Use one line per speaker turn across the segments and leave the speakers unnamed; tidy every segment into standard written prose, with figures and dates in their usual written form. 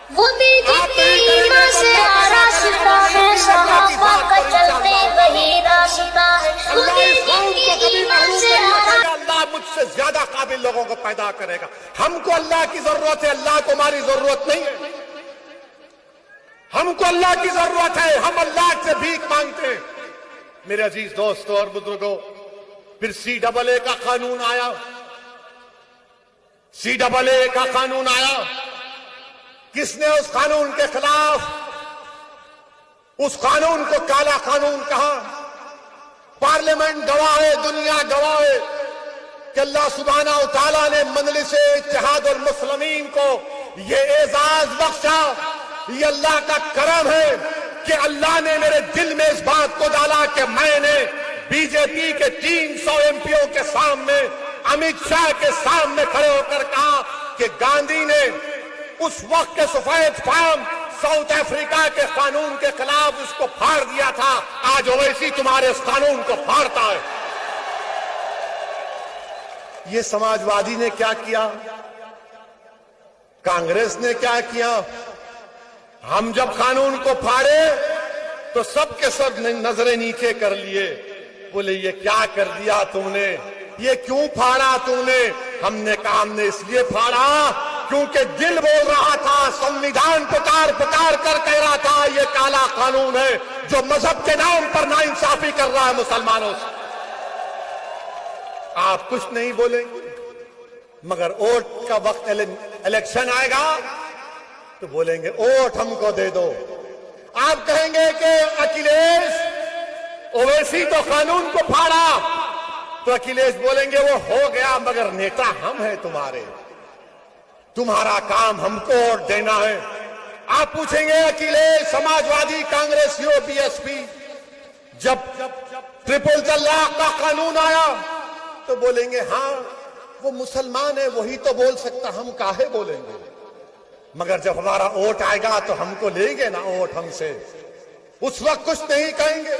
वो ईमान से आरास्ता है, सहाबा का चलते वही रास्ता है। ईमान से
अल्लाह मुझसे ज्यादा काबिल लोगों को पैदा करेगा। हमको अल्लाह की जरूरत है, अल्लाह को हमारी जरूरत नहीं है। हमको अल्लाह की जरूरत है, हम अल्लाह से भीख मांगते हैं। मेरे अजीज दोस्तों और बुजुर्गों, फिर CAA का कानून आया। CAA का कानून आया। किसने उस कानून के खिलाफ उस कानून को काला कानून कहा? पार्लियामेंट गवाह है, दुनिया गवाह है कि अल्लाह सुब्हाना व तआला ने मजलिस इत्तेहादुल मुस्लिमीन को ये एजाज बख्शा। ये अल्लाह का करम है कि अल्लाह ने मेरे दिल में इस बात को डाला कि मैंने बीजेपी के 300 MPओ के सामने, अमित शाह के सामने खड़े होकर कहा कि गांधी ने उस वक्त के सफेद फार्म साउथ अफ्रीका के कानून के खिलाफ उसको फाड़ दिया था। आज ओवैसी तुम्हारे इस कानून को फाड़ता है। ये समाजवादी ने क्या किया? कांग्रेस ने क्या किया? हम जब कानून को फाड़े तो सबके सब नजरें नीचे कर लिए। बोले ये क्या कर दिया तुमने, ये क्यों फाड़ा तुमने? हमने कहा हमने इसलिए फाड़ा क्योंकि दिल बोल रहा था, संविधान पुकार पुकार कर कह रहा था ये काला कानून है जो मजहब के नाम पर नाइंसाफी कर रहा है मुसलमानों से। आप कुछ नहीं बोलेंगे, मगर वोट का वक्त, इलेक्शन आएगा तो बोलेंगे वोट हमको दे दो। आप कहेंगे कि अखिलेश ओवैसी तो कानून को फाड़ा, तो अखिलेश बोलेंगे वो हो गया, मगर नेता हम हैं तुम्हारे, तुम्हारा काम हमको वोट देना है। आप पूछेंगे अखिलेश, समाजवादी, कांग्रेसियों, BSP, जब ट्रिपल तलाक का कानून आया तो बोलेंगे हाँ वो मुसलमान है, वही तो बोल सकता, हम काहे बोलेंगे? मगर जब हमारा वोट आएगा तो हमको लेंगे ना वोट हमसे, उस वक्त कुछ नहीं कहेंगे।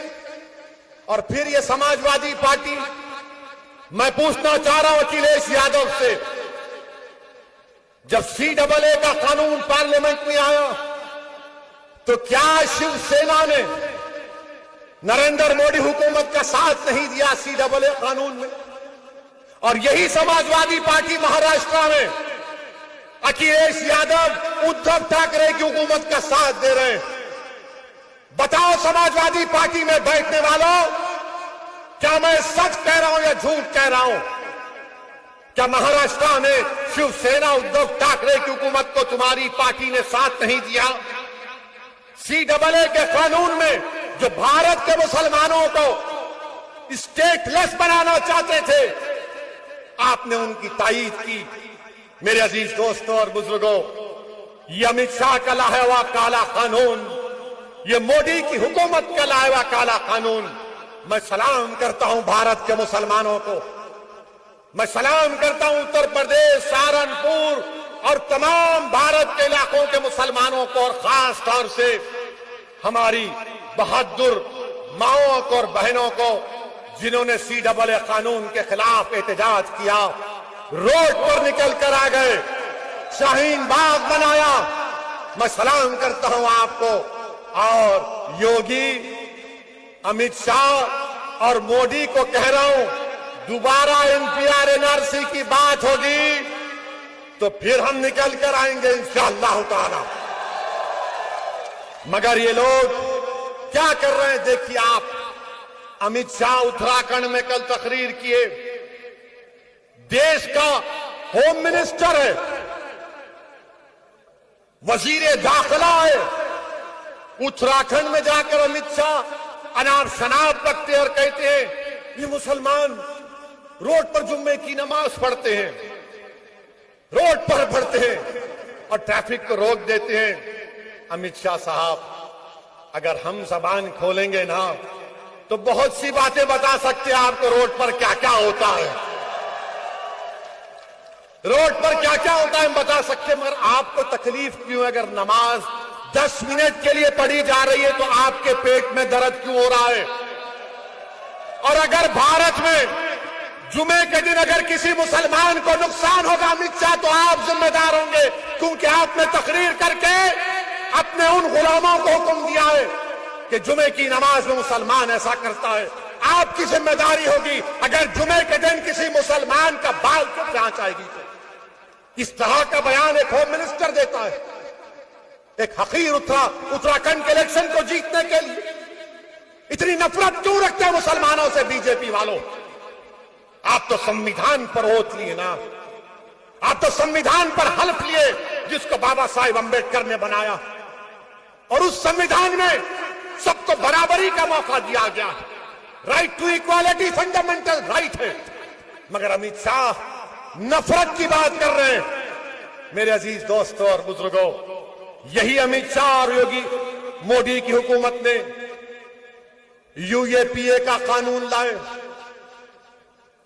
और फिर ये समाजवादी पार्टी, मैं पूछना चाह रहा हूं अखिलेश यादव से, जब CAA का कानून पार्लियामेंट में आया तो क्या शिवसेना ने नरेंद्र मोदी हुकूमत का साथ नहीं दिया CAA कानून में? और यही समाजवादी पार्टी महाराष्ट्र में अखिलेश यादव, उद्धव ठाकरे की हुकूमत का साथ दे रहे हैं। बताओ समाजवादी पार्टी में बैठने वालों, क्या मैं सच कह रहा हूं या झूठ कह रहा हूं? क्या महाराष्ट्र में शिवसेना, उद्धव ठाकरे की हुकूमत को तुम्हारी पार्टी ने साथ नहीं दिया? CAA के कानून में जो भारत के मुसलमानों को स्टेटलेस बनाना चाहते थे, आपने उनकी तायीद की। मेरे अजीज दोस्तों और बुजुर्गों, ये अमित शाह का लाया हुआ काला कानून, ये मोदी की हुकूमत का लाया हुआ काला कानून, मैं सलाम करता हूं भारत के मुसलमानों को। मैं सलाम करता हूं उत्तर प्रदेश, सहारनपुर और तमाम भारत के इलाकों के मुसलमानों को, और खास तौर से हमारी बहादुर माओं को और बहनों को जिन्होंने CAA कानून के खिलाफ एहतजाज किया, रोड पर निकल कर आ गए, शाहीन बाग बनाया। मैं सलाम करता हूं आपको। और योगी, अमित शाह और मोदी को कह रहा हूं, दोबारा NPR NRC की बात होगी तो फिर हम निकल कर आएंगे इंशाअल्लाह ताला। मगर ये लोग क्या कर रहे हैं देखिए आप। अमित शाह उत्तराखंड में कल तकरीर किए, देश का होम मिनिस्टर है, वजीर दाखिला है, उत्तराखंड में जाकर अमित शाह अनाप शनाप रखते और कहते हैं ये मुसलमान रोड पर जुम्मे की नमाज पढ़ते हैं, रोड पर पढ़ते हैं और ट्रैफिक को रोक देते हैं। अमित शाह साहब, अगर हम जबान खोलेंगे ना तो बहुत सी बातें बता सकते हैं आपको रोड पर क्या क्या होता है, रोड पर क्या क्या होता है हम बता सकते हैं। मगर आपको तकलीफ क्यों? अगर नमाज 10 मिनट के लिए पढ़ी जा रही है तो आपके पेट में दर्द क्यों हो रहा है? और अगर भारत में जुमे के दिन अगर किसी मुसलमान को नुकसान होगा अमित शाह तो आप जिम्मेदार होंगे, क्योंकि आपने तकरीर करके अपने उन गुलामों को हुक्म दिया है कि जुमे की नमाज में मुसलमान ऐसा करता है। आपकी जिम्मेदारी होगी अगर जुमे के दिन किसी मुसलमान का बाल को जांच आएगी तो। इस तरह का बयान एक होम मिनिस्टर देता है, एक हकीर उत्तराखंड के इलेक्शन को जीतने के लिए। इतनी नफरत क्यों रखते हैं मुसलमानों से बीजेपी वालों? आप तो संविधान पर ओथ लिए ना, आप तो संविधान पर हल्फ लिए जिसको बाबा साहेब अंबेडकर ने बनाया, और उस संविधान में सबको बराबरी का मौका दिया गया। Right to equality fundamental right है, मगर अमित शाह नफरत की बात कर रहे हैं। मेरे अजीज दोस्तों और बुजुर्गों, यही अमित शाह और योगी मोदी की हुकूमत ने यूएपीए का कानून लाए।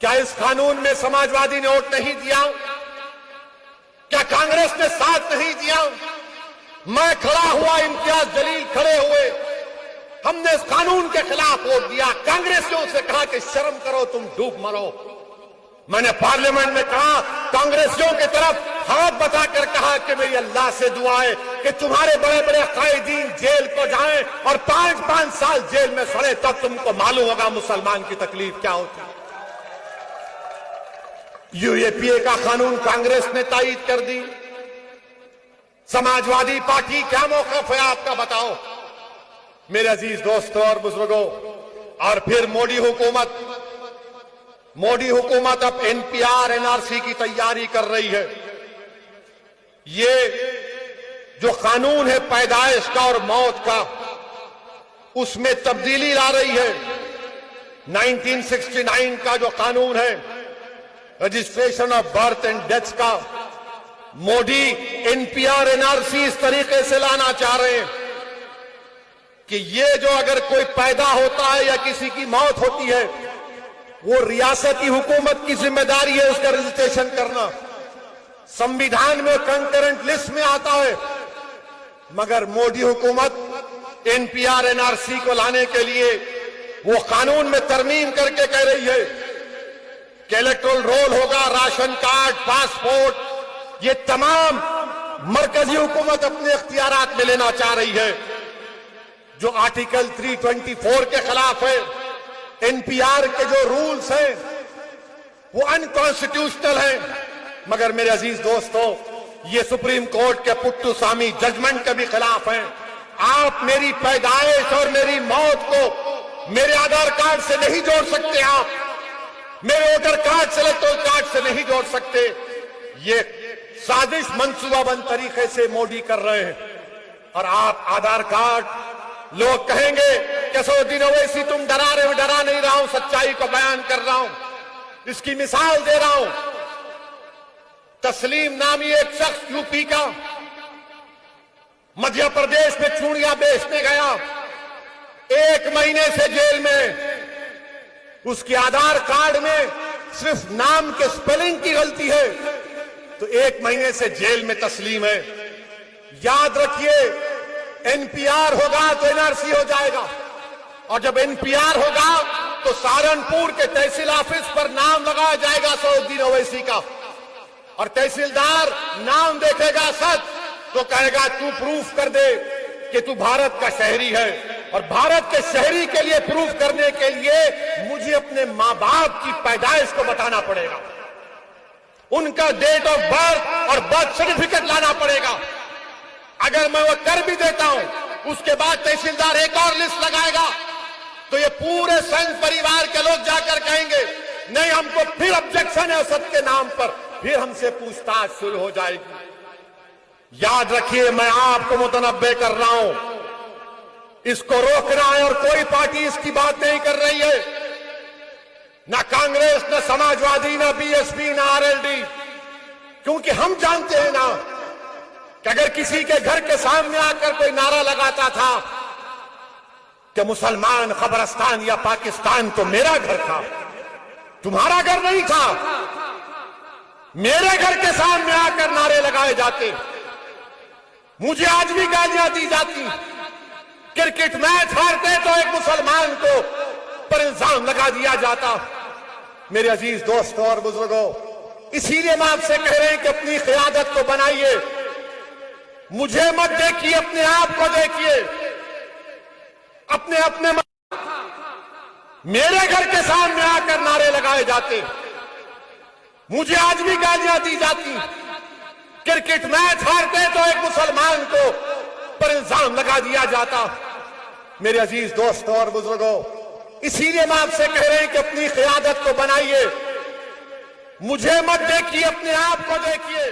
क्या इस कानून में समाजवादी ने वोट नहीं दिया? क्या कांग्रेस ने साथ नहीं दिया? मैं खड़ा हुआ, इम्तियाज जलील खड़े हुए, हमने इस कानून के खिलाफ वोट दिया। कांग्रेसियों से कहा कि शर्म करो, तुम डूब मरो। मैंने पार्लियामेंट में कहा, कांग्रेसियों की तरफ हाथ बताकर कहा कि मेरी अल्लाह से दुआ है कि तुम्हारे बड़े बड़े कायदीन जेल को जाएं और 5-5 साल जेल में सड़े, तब तुमको मालूम होगा मुसलमान की तकलीफ क्या होती है। यूएपीए का कानून कांग्रेस ने तायीद कर दी। समाजवादी पार्टी क्या मौकफ है आपका, बताओ मेरे अजीज दोस्तों और बुजुर्गों। और फिर मोदी हुकूमत अब एनपीआर एनआरसी की तैयारी कर रही है। ये जो कानून है पैदाइश का और मौत का, उसमें तब्दीली ला रही है। 1969 का जो कानून है registration of birth and death का, मोदी एनपीआर एनआरसी इस तरीके से लाना चाह रहे हैं कि ये जो अगर कोई पैदा होता है या किसी की मौत होती है, वो रियासती हुकूमत की जिम्मेदारी है उसका रजिस्ट्रेशन करना। संविधान में कंकरेंट लिस्ट में आता है, मगर मोदी हुकूमत एनपीआर एनआरसी को लाने के लिए वो कानून में तरमीम करके कह रही है कि इलेक्टोरल रोल होगा, राशन कार्ड, पासपोर्ट, ये तमाम मरकजी हुकूमत अपने इख्तियारात में लेना चाह रही है, जो आर्टिकल 324 के खिलाफ है। एनपीआर के जो रूल्स हैं वो अनकॉन्स्टिट्यूशनल हैं। मगर मेरे अजीज दोस्तों, ये सुप्रीम कोर्ट के पुट्टुसामी जजमेंट के भी खिलाफ हैं। आप मेरी पैदाइश और मेरी मौत को मेरे आधार कार्ड से नहीं जोड़ सकते, आप मेरे वोटर कार्ड से इलेक्टोरल कार्ड से नहीं जोड़ सकते। ये साजिश मंसूबाबंद तरीके से मोदी कर रहे हैं। और आप आधार कार्ड, लोग कहेंगे कि असदुद्दीन ओवैसी तुम डरा रहे हो, डरा नहीं रहा हूं, सच्चाई को बयान कर रहा हूं। इसकी मिसाल दे रहा हूं। तस्लीम नामी एक शख्स यूपी का मध्य प्रदेश में चूड़ियां बेचने गया, 1 महीने से जेल में। उसके आधार कार्ड में सिर्फ नाम के स्पेलिंग की गलती है, तो 1 महीने से जेल में तस्लीम है। याद रखिए, एनपीआर होगा तो एनआरसी हो जाएगा, और जब एनपीआर होगा तो सहारनपुर के तहसील ऑफिस पर नाम लगाया जाएगा असदुद्दीन ओवैसी का, और तहसीलदार नाम देखेगा सच तो कहेगा तू प्रूफ कर दे कि तू भारत का शहरी है। और भारत के शहरी के लिए प्रूफ करने के लिए मुझे अपने मां बाप की पैदाइश को बताना पड़ेगा, उनका डेट ऑफ बर्थ और बर्थ सर्टिफिकेट लाना पड़ेगा। अगर मैं वो कर भी देता हूं, उसके बाद तहसीलदार एक और लिस्ट लगाएगा, तो ये पूरे संघ परिवार के लोग जाकर कहेंगे नहीं, हमको फिर ऑब्जेक्शन है असद के नाम पर, फिर हमसे पूछताछ शुरू हो जाएगी। याद रखिए, मैं आपको मुतनब्बे कर रहा हूं, इसको रोकना है, और कोई पार्टी इसकी बात नहीं कर रही है, ना कांग्रेस, ना समाजवादी, ना बीएसपी, ना आरएलडी, क्योंकि हम जानते हैं ना कि अगर किसी के घर के सामने आकर कोई नारा लगाता था कि मुसलमान कब्रिस्तान या पाकिस्तान, तो मेरा घर था, तुम्हारा घर नहीं था। मेरे घर के सामने आकर नारे लगाए जाते, मुझे आज भी गालियां दी जाती। क्रिकेट मैच हारते तो एक मुसलमान को पर इल्जाम लगा दिया जाता। मेरे अजीज दोस्तों और बुजुर्गों, इसीलिए हम आपसे कह रहे हैं कि अपनी क़यादत को बनाइए, मुझे मत देखिए, अपने आप को देखिए, अपने मेरे घर के सामने आकर नारे लगाए जाते, मुझे आज भी गालियां दी जाती, क्रिकेट मैच हारते तो एक मुसलमान को पर इल्जाम लगा दिया जाता। मेरे अजीज दोस्तों और बुजुर्गों, इसीलिए हम आपसे कह रहे हैं कि अपनी क़यादत को बनाइए, मुझे मत देखिए, अपने आप को देखिए।